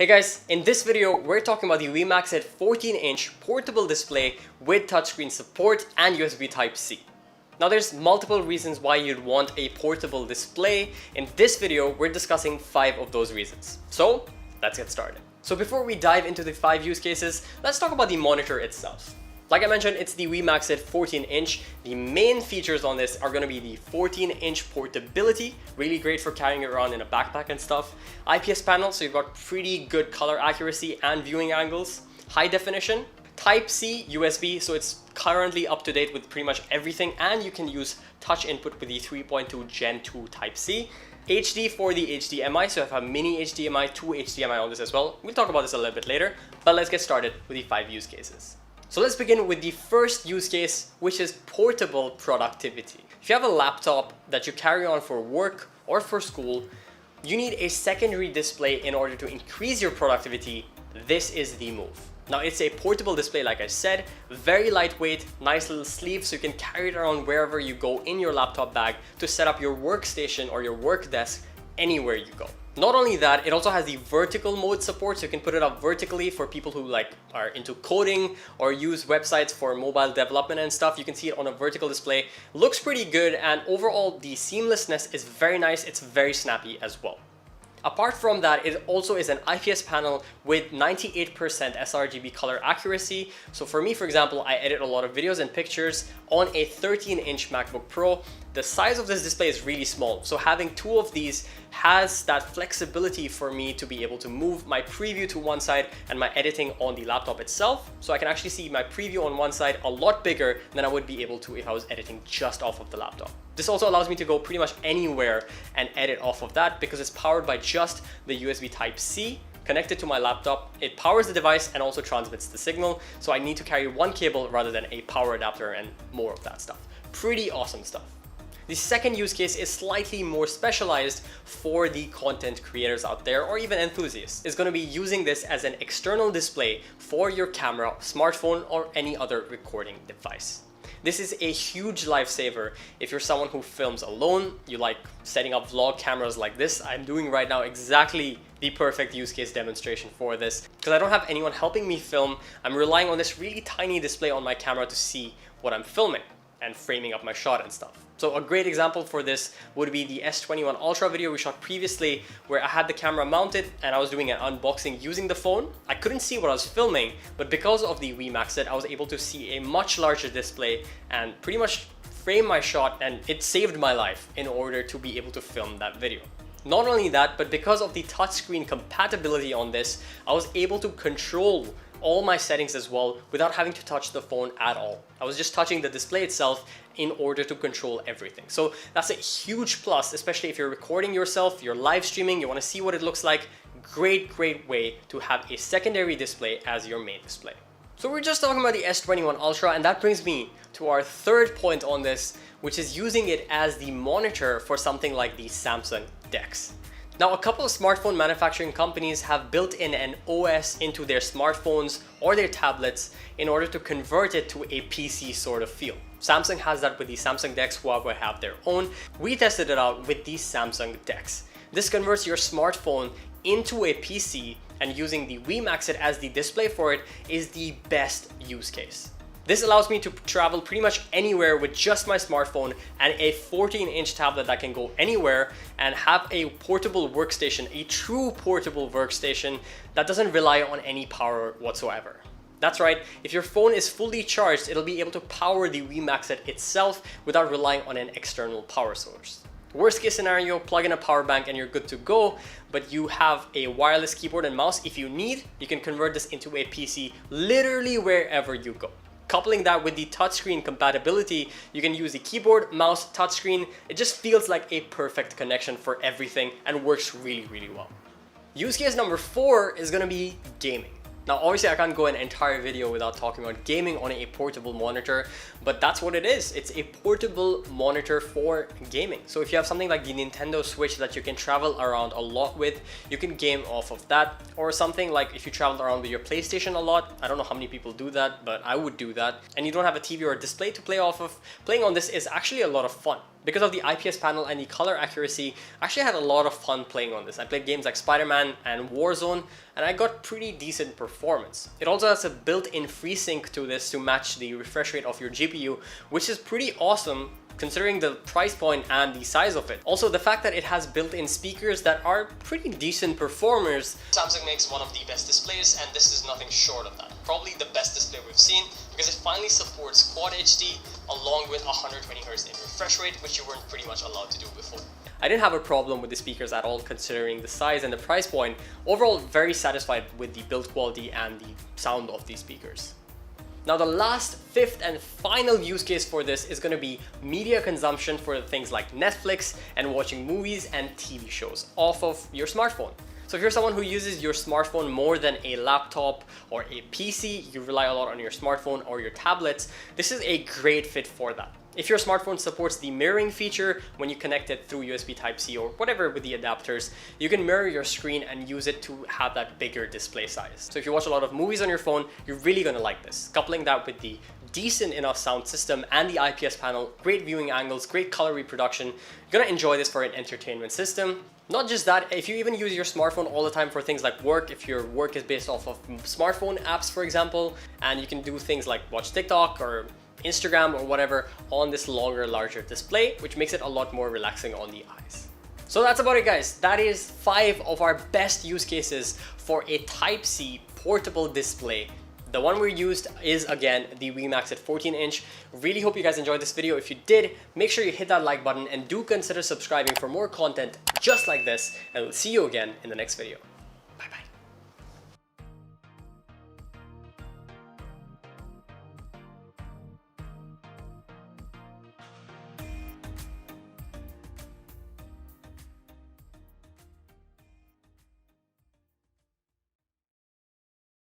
Hey guys, in this video, we're talking about the Wimaxit 14-inch portable display with touchscreen support and USB Type-C. Now there's multiple reasons why you'd want a portable display. In this video, we're discussing 5 of those reasons. So let's get started. So before we dive into the 5 use cases, let's talk about the monitor itself. Like I mentioned, it's the Wimaxit 14-inch. The main features on this are going to be the 14-inch portability, really great for carrying it around in a backpack and stuff. IPS panel, so you've got pretty good color accuracy and viewing angles. High definition. Type-C USB, so it's currently up to date with pretty much everything, and you can use touch input with the 3.2 Gen 2 Type-C. HD for the HDMI, so I have a mini HDMI, 2 HDMI on this as well. We'll talk about this a little bit later, but let's get started with the 5 use cases. So let's begin with the first use case, which is portable productivity. If you have a laptop that you carry on for work or for school, you need a secondary display in order to increase your productivity. This is the move. Now it's a portable display, like I said, very lightweight, nice little sleeve, so you can carry it around wherever you go in your laptop bag to set up your workstation or your work desk anywhere you go. Not only that, it also has the vertical mode support, so you can put it up vertically for people who are into coding or use websites for mobile development and stuff. You can see it on a vertical display. Looks pretty good, and overall the seamlessness is very nice. It's very snappy as well. Apart from that, it also is an IPS panel with 98% sRGB color accuracy. So for me, for example, I edit a lot of videos and pictures on a 13-inch MacBook Pro. The size of this display is really small, so having 2 of these has that flexibility for me to be able to move my preview to one side and my editing on the laptop itself. So I can actually see my preview on one side a lot bigger than I would be able to if I was editing just off of the laptop. This also allows me to go pretty much anywhere and edit off of that because it's powered by just the USB Type-C connected to my laptop. It powers the device and also transmits the signal, so I need to carry one cable rather than a power adapter and more of that stuff. Pretty awesome stuff. The second use case is slightly more specialized for the content creators out there or even enthusiasts. It's going to be using this as an external display for your camera, smartphone, or any other recording device. This is a huge lifesaver if you're someone who films alone, you like setting up vlog cameras like this. I'm doing right now exactly the perfect use case demonstration for this because I don't have anyone helping me film. I'm relying on this really tiny display on my camera to see what I'm filming and framing up my shot and stuff. So a great example for this would be the S21 Ultra video we shot previously, where I had the camera mounted and I was doing an unboxing using the phone. I couldn't see what I was filming, but because of the Wimaxit, I was able to see a much larger display and pretty much frame my shot, and it saved my life in order to be able to film that video. Not only that, but because of the touchscreen compatibility on this, I was able to control all my settings as well without having to touch the phone at all. I was just touching the display itself in order to control everything. So that's a huge plus, especially if you're recording yourself, you're live streaming, you want to see what it looks like. Great way to have a secondary display as your main display. So we're just talking about the S21 Ultra, and that brings me to our third point on this, which is using it as the monitor for something like the Samsung DeX. Now, a couple of smartphone manufacturing companies have built in an OS into their smartphones or their tablets in order to convert it to a PC sort of feel. Samsung has that with the Samsung DeX, Huawei have their own. We tested it out with the Samsung DeX. This converts your smartphone into a PC, and using the Wimaxit as the display for it is the best use case. This allows me to travel pretty much anywhere with just my smartphone and a 14-inch tablet that can go anywhere and have a portable workstation, a true portable workstation that doesn't rely on any power whatsoever. That's right, if your phone is fully charged, it'll be able to power the Wimaxit itself without relying on an external power source. Worst case scenario, plug in a power bank and you're good to go, but you have a wireless keyboard and mouse. If you need, you can convert this into a PC literally wherever you go. Coupling that with the touchscreen compatibility, you can use the keyboard, mouse, touchscreen. It just feels like a perfect connection for everything and works really well. Use case number 4 is going to be gaming. Now, obviously I can't go an entire video without talking about gaming on a portable monitor, but that's what it is. It's a portable monitor for gaming. So if you have something like the Nintendo Switch that you can travel around a lot with, you can game off of that. Or something like if you travel around with your PlayStation a lot, I don't know how many people do that, but I would do that, and you don't have a TV or a display to play off of, playing on this is actually a lot of fun. Because of the IPS panel and the color accuracy, I actually had a lot of fun playing on this. I played games like Spider-Man and Warzone, and I got pretty decent performance. It also has a built-in FreeSync to this to match the refresh rate of your GPU, which is pretty awesome considering the price point and the size of it. Also, the fact that it has built-in speakers that are pretty decent performers. Samsung makes one of the best displays, and this is nothing short of that. Probably the best display we've seen because it finally supports Quad HD along with 120Hz in refresh rate, which you weren't pretty much allowed to do before. I didn't have a problem with the speakers at all considering the size and the price point. Overall, very satisfied with the build quality and the sound of these speakers. Now the last, fifth and final use case for this is going to be media consumption for things like Netflix and watching movies and TV shows off of your smartphone. So if you're someone who uses your smartphone more than a laptop or a PC, you rely a lot on your smartphone or your tablets, this is a great fit for that. If your smartphone supports the mirroring feature when you connect it through USB Type-C or whatever with the adapters, you can mirror your screen and use it to have that bigger display size. So if you watch a lot of movies on your phone, you're really gonna like this. Coupling that with the decent enough sound system and the IPS panel, great viewing angles, great color reproduction, you're gonna enjoy this for an entertainment system. Not just that, if you even use your smartphone all the time for things like work, if your work is based off of smartphone apps, for example, and you can do things like watch TikTok or Instagram or whatever on this longer, larger display, which makes it a lot more relaxing on the eyes. So that's about it, guys. That is 5 of our best use cases for a Type-C portable display. The one we used is, again, the Wimaxit 14-inch. Really hope you guys enjoyed this video. If you did, make sure you hit that like button and do consider subscribing for more content just like this, and we'll see you again in the next video.